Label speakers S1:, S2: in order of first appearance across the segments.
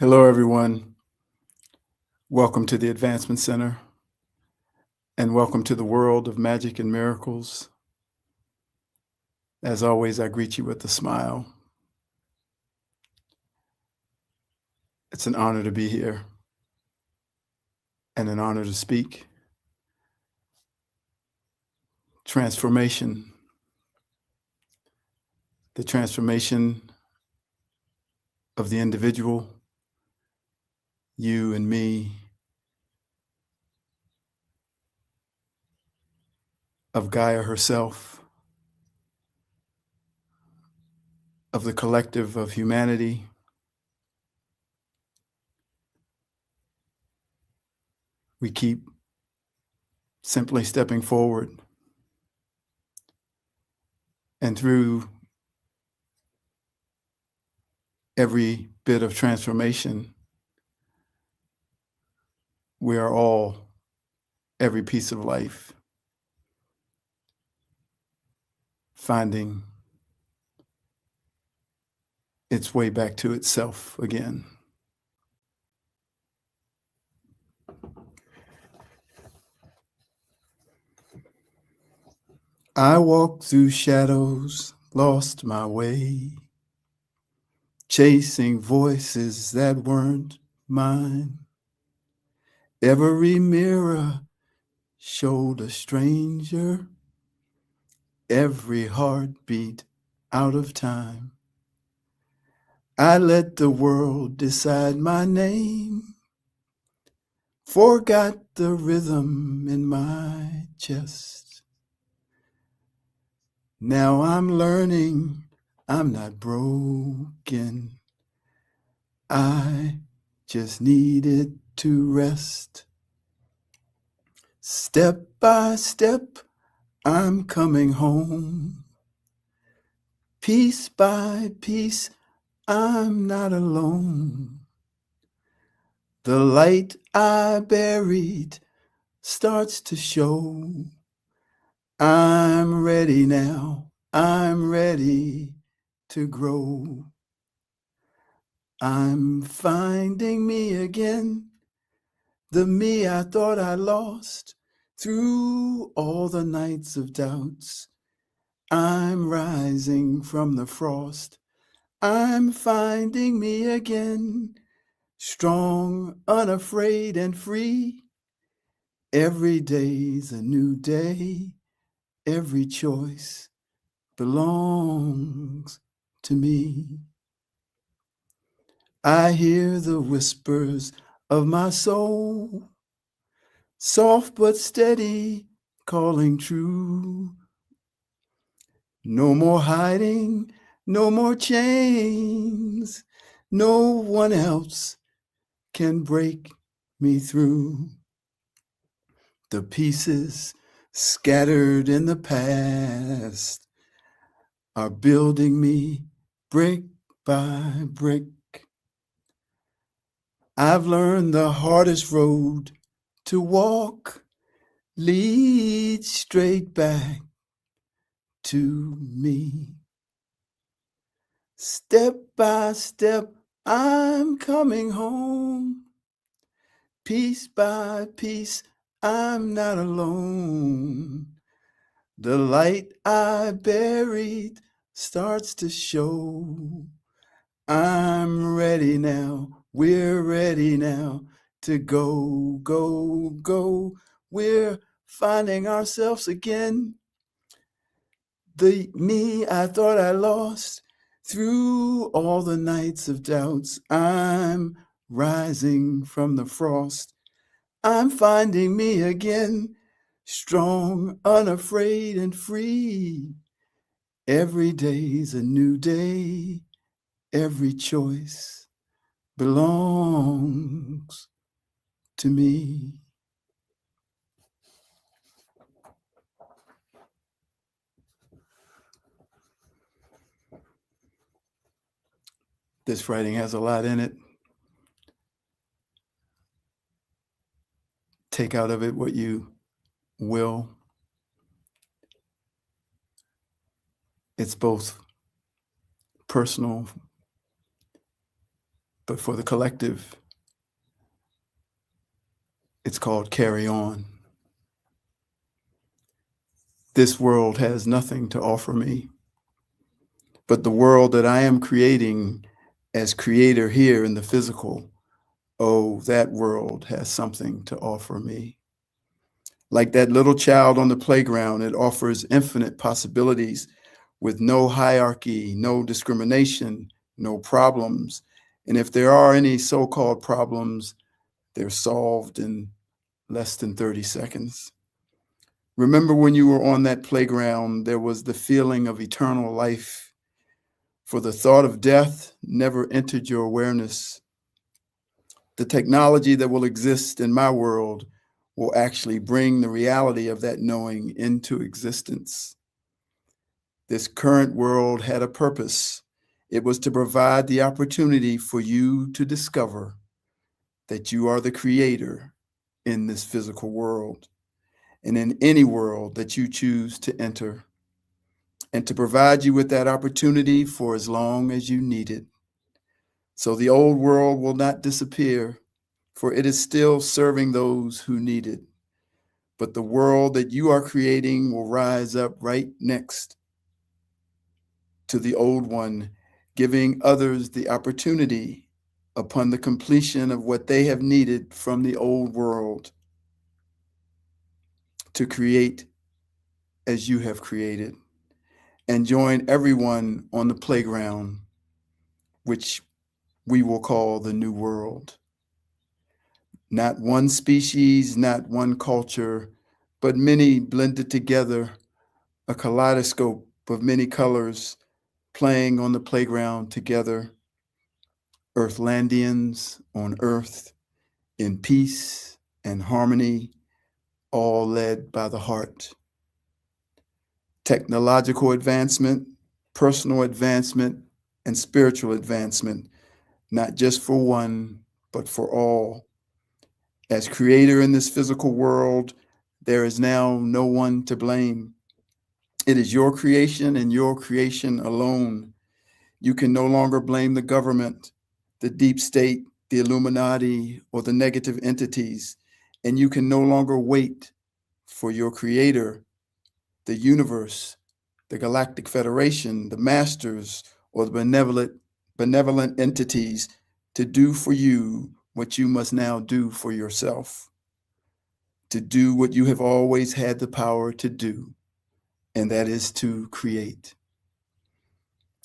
S1: Hello, everyone. Welcome to the Advancement Center, and welcome to the world of magic and miracles. As always, I greet you with a smile. It's an honor to be here and an honor to speak. Transformation, the transformation of the individual, you and me, of Gaia herself, of the collective of humanity. We keep simply stepping forward. And through every bit of transformation, we are all every piece of life finding its way back to itself again. I walked through shadows, lost my way, chasing voices that weren't mine. Every mirror showed a stranger, every heartbeat out of time. I let the world decide my name, forgot the rhythm in my chest. Now I'm learning I'm not broken. I just needed to rest. Step by step, I'm coming home. Piece by piece, I'm not alone. The light I buried starts to show. I'm ready now, I'm ready to grow. I'm finding me again, the me I thought I lost through all the nights of doubts. I'm rising from the frost. I'm finding me again, strong, unafraid, and free. Every day's a new day. Every choice belongs to me. I hear the whispers of my soul, soft but steady, calling true. No more hiding, no more chains. No one else can break me through. The pieces scattered in the past are building me brick by brick. I've learned the hardest road to walk leads straight back to me. Step by step, I'm coming home. Piece by piece, I'm not alone. The light I buried starts to show. I'm ready now, we're ready now to go, go, go. We're finding ourselves again. The me I thought I lost through all the nights of doubts. I'm rising from the frost. I'm finding me again, strong, unafraid, and free. Every day's a new day. Every choice belongs to me. This writing has a lot in it. Take out of it what you will. It's both personal, but for the collective, it's called carry on. This world has nothing to offer me, but the world that I am creating as creator here in the physical, oh, that world has something to offer me. Like that little child on the playground, it offers infinite possibilities with no hierarchy, no discrimination, no problems. And if there are any so-called problems, they're solved in less than 30 seconds. Remember when you were on that playground, there was the feeling of eternal life, for the thought of death never entered your awareness. The technology that will exist in my world will actually bring the reality of that knowing into existence. This current world had a purpose. It was to provide the opportunity for you to discover that you are the creator in this physical world and in any world that you choose to enter, and to provide you with that opportunity for as long as you need it. So the old world will not disappear, for it is still serving those who need it. But the world that you are creating will rise up right next to the old one, giving others the opportunity upon the completion of what they have needed from the old world to create as you have created, and join everyone on the playground, which we will call the new world. Not one species, not one culture, but many blended together, a kaleidoscope of many colors playing on the playground together. Earthlandians on Earth in peace and harmony, all led by the heart. Technological advancement, personal advancement, and spiritual advancement, not just for one, but for all. As creator in this physical world, there is now no one to blame. It is your creation and your creation alone. You can no longer blame the government, the deep state, the Illuminati, or the negative entities, and you can no longer wait for your creator, the universe, the Galactic Federation, the masters, or the benevolent entities to do for you what you must now do for yourself, to do what you have always had the power to do, and that is to create.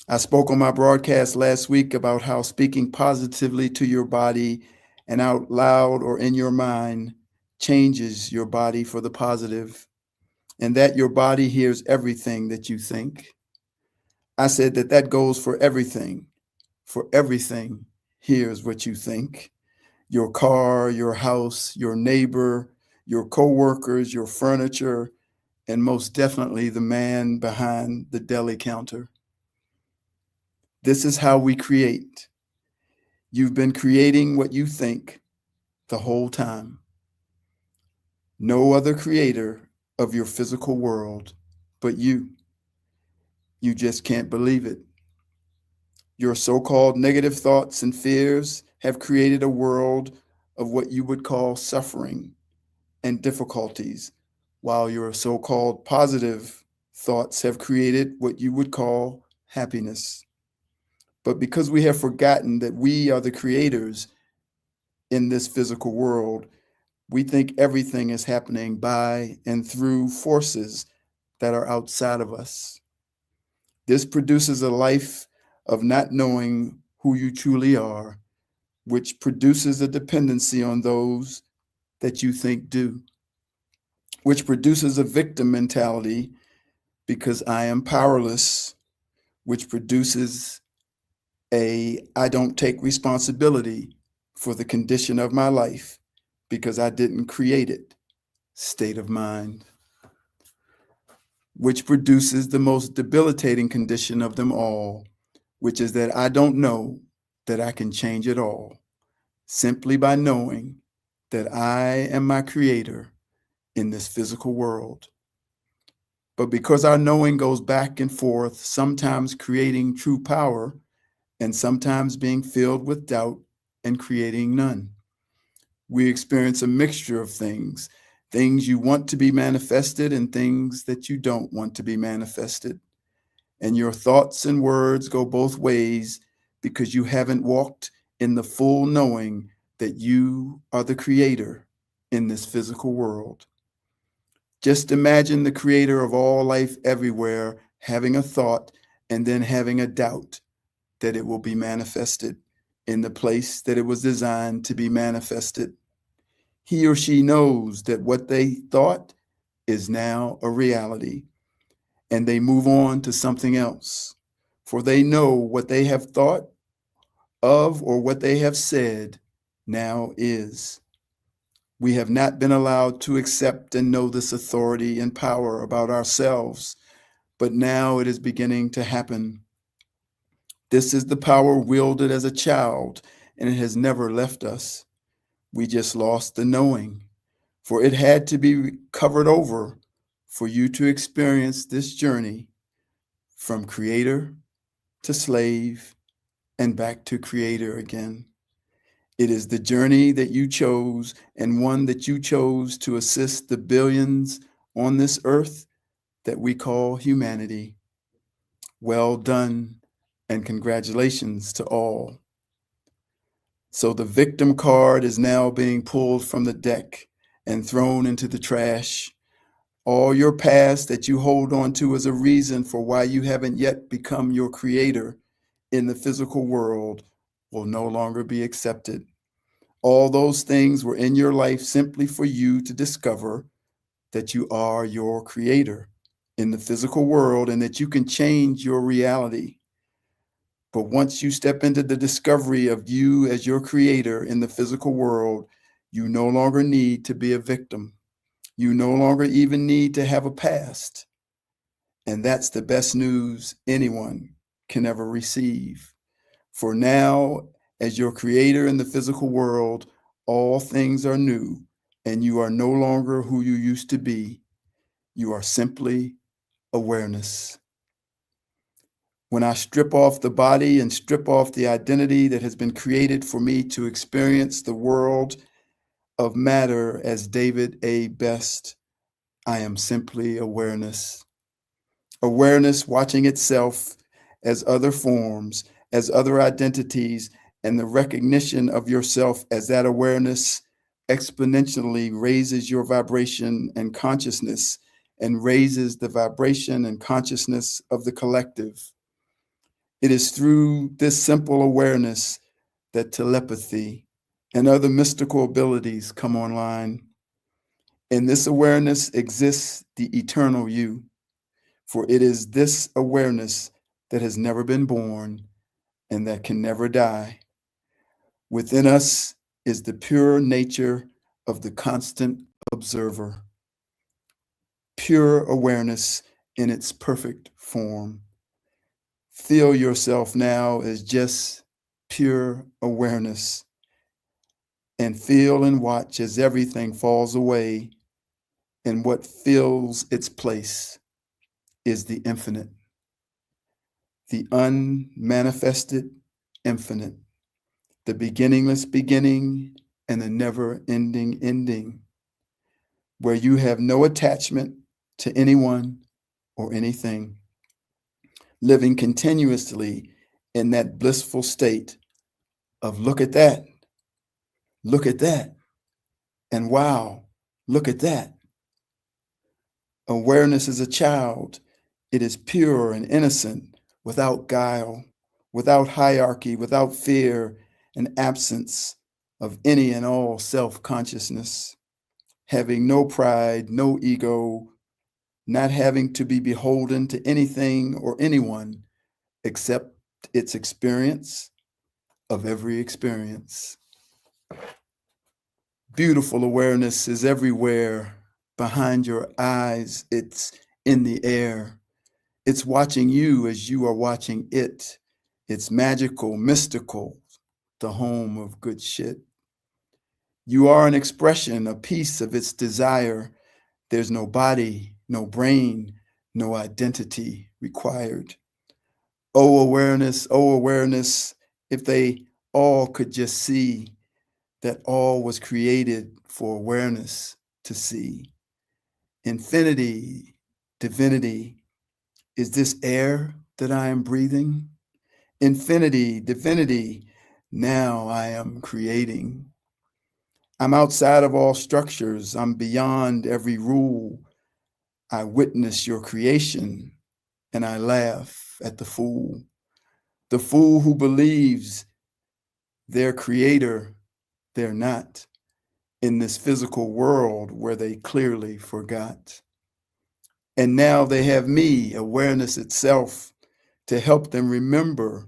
S1: I spoke on my broadcast last week about how speaking positively to your body and out loud or in your mind changes your body for the positive, and that your body hears everything that you think. I said that that goes for everything. For everything hears what you think. Your car, your house, your neighbor, your coworkers, your furniture, and most definitely the man behind the deli counter. This is how we create. You've been creating what you think the whole time. No other creator of your physical world but you. You just can't believe it. Your so-called negative thoughts and fears have created a world of what you would call suffering and difficulties, while your so-called positive thoughts have created what you would call happiness. But because we have forgotten that we are the creators in this physical world, we think everything is happening by and through forces that are outside of us. This produces a life of not knowing who you truly are, which produces a dependency on those that you think do, which produces a victim mentality because I am powerless, which produces I don't take responsibility for the condition of my life because I didn't create it state of mind, which produces the most debilitating condition of them all, which is that I don't know that I can change it all simply by knowing that I am my creator in this physical world. But because our knowing goes back and forth, sometimes creating true power and sometimes being filled with doubt, and creating none. We experience a mixture of things you want to be manifested and things that you don't want to be manifested. And your thoughts and words go both ways because you haven't walked in the full knowing that you are the creator in this physical world. Just imagine the creator of all life everywhere having a thought and then having a doubt that it will be manifested in the place that it was designed to be manifested. He or she knows that what they thought is now a reality, and they move on to something else, for they know what they have thought of or what they have said now is. We have not been allowed to accept and know this authority and power about ourselves, but now it is beginning to happen. This is the power wielded as a child, and it has never left us. We just lost the knowing, for it had to be covered over for you to experience this journey from creator to slave and back to creator again. It is the journey that you chose, and one that you chose to assist the billions on this earth that we call humanity. Well done, and congratulations to all. So the victim card is now being pulled from the deck and thrown into the trash. All your past that you hold on to as a reason for why you haven't yet become your creator in the physical world will no longer be accepted. All those things were in your life simply for you to discover that you are your creator in the physical world and that you can change your reality. But once you step into the discovery of you as your creator in the physical world, you no longer need to be a victim. You no longer even need to have a past. And that's the best news anyone can ever receive. For now, as your creator in the physical world, all things are new, and you are no longer who you used to be. You are simply awareness. When I strip off the body and strip off the identity that has been created for me to experience the world of matter as David A. Best, I am simply awareness. Awareness watching itself as other forms, as other identities, and the recognition of yourself as that awareness exponentially raises your vibration and consciousness and raises the vibration and consciousness of the collective. It is through this simple awareness that telepathy and other mystical abilities come online. In this awareness exists the eternal you, for it is this awareness that has never been born and that can never die. Within us is the pure nature of the constant observer, pure awareness in its perfect form. Feel yourself now as just pure awareness, and feel and watch as everything falls away, and what fills its place is the infinite, the unmanifested infinite, the beginningless beginning and the never-ending ending, where you have no attachment to anyone or anything, living continuously in that blissful state of look at that, and wow, look at that. Awareness is a child. It is pure and innocent, without guile, without hierarchy, without fear, and absence of any and all self-consciousness, having no pride, no ego, not having to be beholden to anything or anyone except its experience of every experience. Beautiful awareness is everywhere, behind your eyes. It's in the air. It's watching you as you are watching it. It's magical, mystical, the home of good shit. You are an expression, a piece of its desire. There's no body, no brain, no identity required. Oh, awareness, if they all could just see that all was created for awareness to see. Infinity, divinity, is this air that I am breathing? Infinity, divinity, now I am creating. I'm outside of all structures. I'm beyond every rule. I witness your creation and I laugh at the fool who believes their creator, they're not in this physical world where they clearly forgot. And now they have me, awareness itself, to help them remember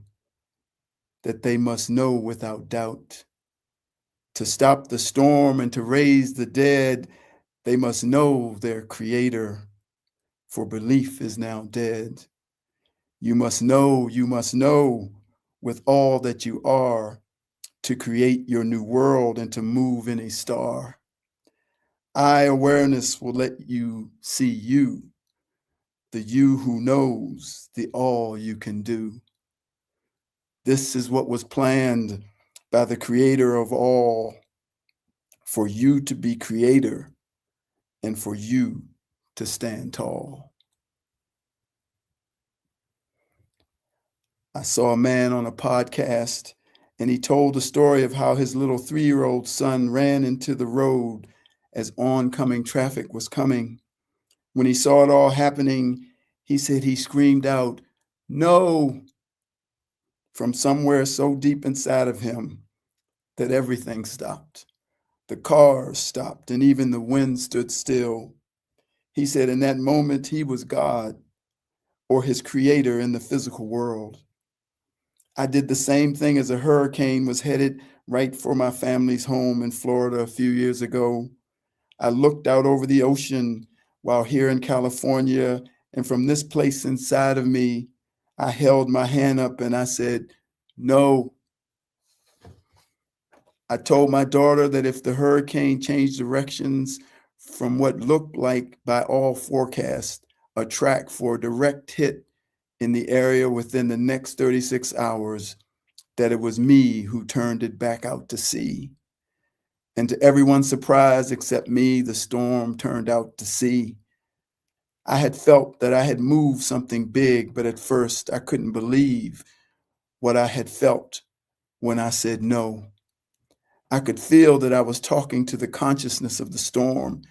S1: that they must know without doubt. To stop the storm and to raise the dead, they must know their creator, for belief is now dead. You must know with all that you are to create your new world and to move in a star. I, awareness, will let you see you, the you who knows the all you can do. This is what was planned by the creator of all, for you to be creator and for you to stand tall. I saw a man on a podcast and he told the story of how his little 3-year-old son ran into the road as oncoming traffic was coming. When he saw it all happening, he said he screamed out, "No!" from somewhere so deep inside of him that everything stopped. The cars stopped and even the wind stood still. He said in that moment he was God or his creator in the physical world. I did the same thing as a hurricane was headed right for my family's home in Florida a few years ago. I looked out over the ocean while here in California, and from this place inside of me, I held my hand up and I said, "No." I told my daughter that if the hurricane changed directions from what looked like, by all forecasts, a track for a direct hit in the area within the next 36 hours, that it was me who turned it back out to sea. And to everyone's surprise except me, the storm turned out to sea. I had felt that I had moved something big, but at first I couldn't believe what I had felt when I said no. I could feel that I was talking to the consciousness of the storm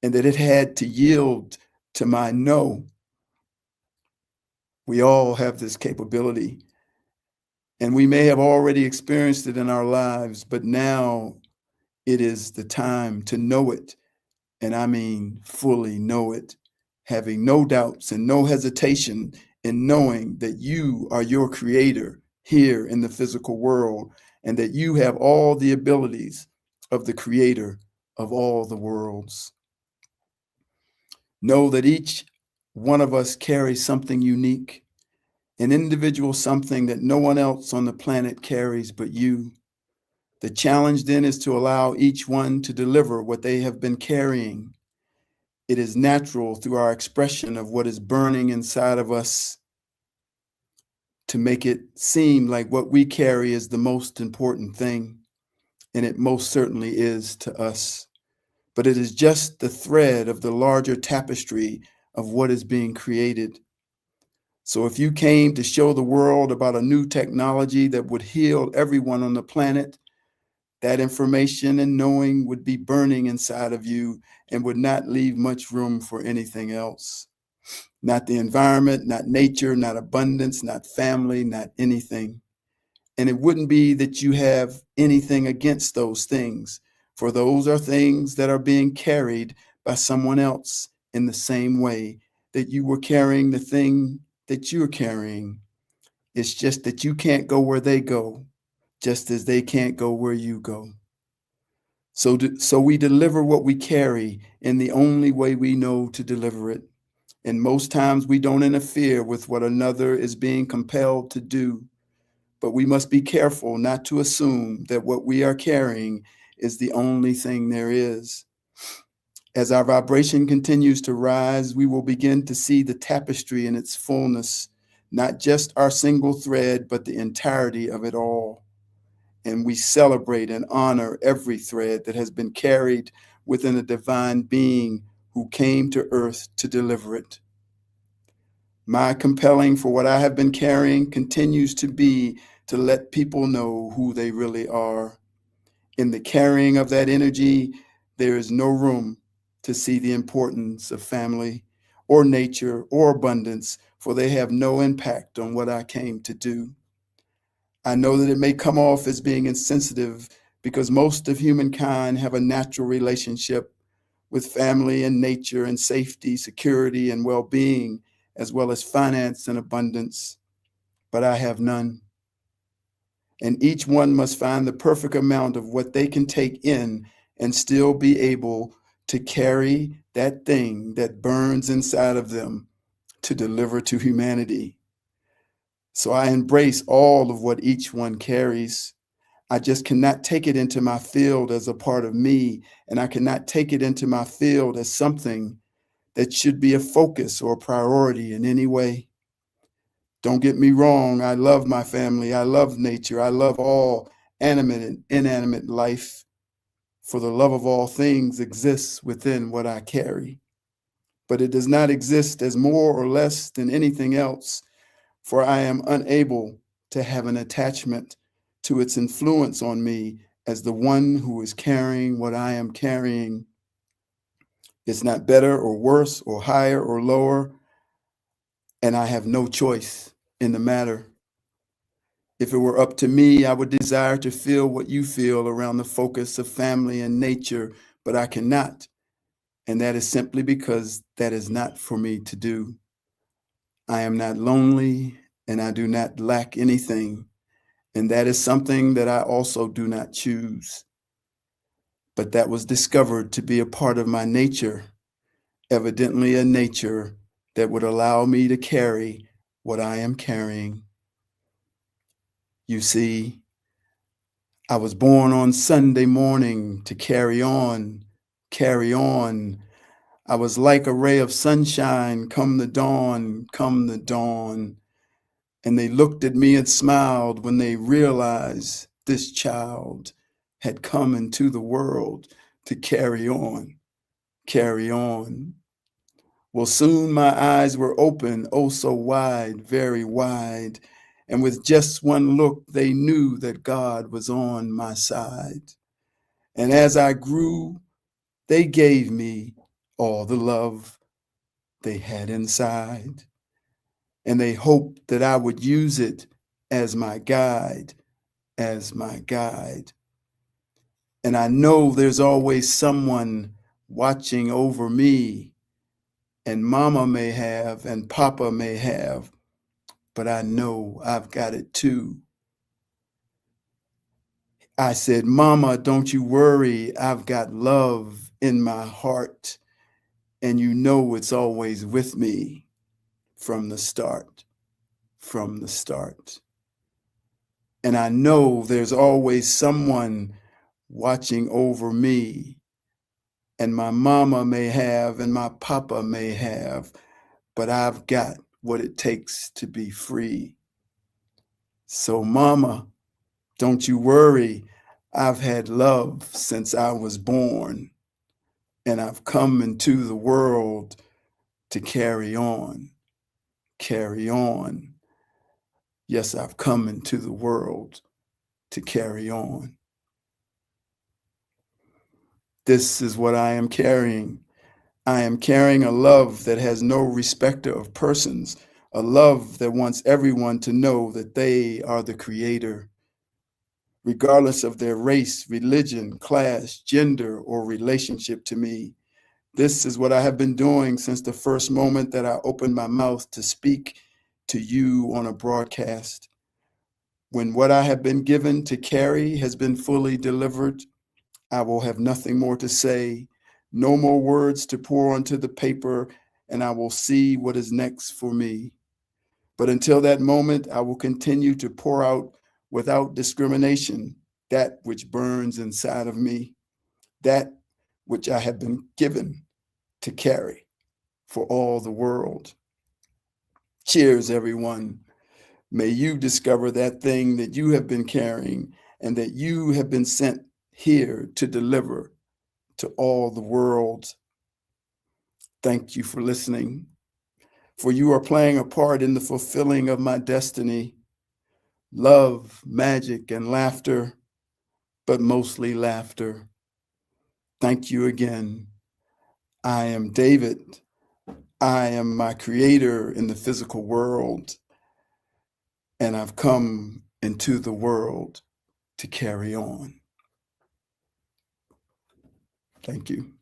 S1: and that it had to yield to my no. We all have this capability, and we may have already experienced it in our lives, but now it is the time to know it, and I mean fully know it, having no doubts and no hesitation in knowing that you are your creator here in the physical world and that you have all the abilities of the creator of all the worlds. Know that each one of us carries something unique, an individual something that no one else on the planet carries but you. The challenge then is to allow each one to deliver what they have been carrying. It is natural through our expression of what is burning inside of us to make it seem like what we carry is the most important thing, and it most certainly is to us. But it is just the thread of the larger tapestry of what is being created. So if you came to show the world about a new technology that would heal everyone on the planet, that information and knowing would be burning inside of you and would not leave much room for anything else. Not the environment, not nature, not abundance, not family, not anything. And it wouldn't be that you have anything against those things, for those are things that are being carried by someone else in the same way that you were carrying the thing that you're carrying. It's just that you can't go where they go, just as they can't go where you go. So we deliver what we carry in the only way we know to deliver it. And most times we don't interfere with what another is being compelled to do. But we must be careful not to assume that what we are carrying is the only thing there is. As our vibration continues to rise, we will begin to see the tapestry in its fullness, not just our single thread, but the entirety of it all. and we celebrate and honor every thread that has been carried within a divine being who came to earth to deliver it. My compelling for what I have been carrying continues to be to let people know who they really are. In the carrying of that energy, there is no room to see the importance of family or nature or abundance, for they have no impact on what I came to do. I know that it may come off as being insensitive because most of humankind have a natural relationship with family and nature and safety, security, and well-being, as well as finance and abundance, but I have none. And each one must find the perfect amount of what they can take in and still be able to carry that thing that burns inside of them to deliver to humanity. So I embrace all of what each one carries. I just cannot take it into my field as a part of me, and I cannot take it into my field as something that should be a focus or a priority in any way. Don't get me wrong, I love my family, I love nature, I love all animate and inanimate life, for the love of all things exists within what I carry. But it does not exist as more or less than anything else, for I am unable to have an attachment to its influence on me as the one who is carrying what I am carrying. It's not better or worse or higher or lower, and I have no choice in the matter. If it were up to me, I would desire to feel what you feel around the focus of family and nature, but I cannot. And that is simply because that is not for me to do. I am not lonely and I do not lack anything. And that is something that I also do not choose. But that was discovered to be a part of my nature, evidently a nature that would allow me to carry what I am carrying. You see, I was born on Sunday morning to carry on, carry on. I was like a ray of sunshine, come the dawn, come the dawn. And they looked at me and smiled when they realized this child had come into the world to carry on, carry on. Well, soon my eyes were open, oh so wide, very wide. And with just one look, they knew that God was on my side. And as I grew, they gave me all the love they had inside. And they hoped that I would use it as my guide, as my guide. And I know there's always someone watching over me, and mama may have, and papa may have, but I know I've got it too. I said, Mama, don't you worry, I've got love in my heart, and you know it's always with me from the start, from the start. And I know there's always someone watching over me, and my mama may have, and my papa may have, but I've got what it takes to be free. So, Mama, don't you worry. I've had love since I was born, and I've come into the world to carry on, carry on. Yes, I've come into the world to carry on. This is what I am carrying. I am carrying a love that has no respecter of persons, a love that wants everyone to know that they are the creator, regardless of their race, religion, class, gender, or relationship to me. This is what I have been doing since the first moment that I opened my mouth to speak to you on a broadcast. When what I have been given to carry has been fully delivered, I will have nothing more to say, no more words to pour onto the paper, and I will see what is next for me. But until that moment, I will continue to pour out without discrimination that which burns inside of me, that which I have been given to carry for all the world. Cheers, everyone. May you discover that thing that you have been carrying and that you have been sent here to deliver to all the world. Thank you for listening, for you are playing a part in the fulfilling of my destiny. Love, magic, and laughter, but mostly laughter. Thank you again. I am David. I am my creator in the physical world, and I've come into the world to carry on. Thank you.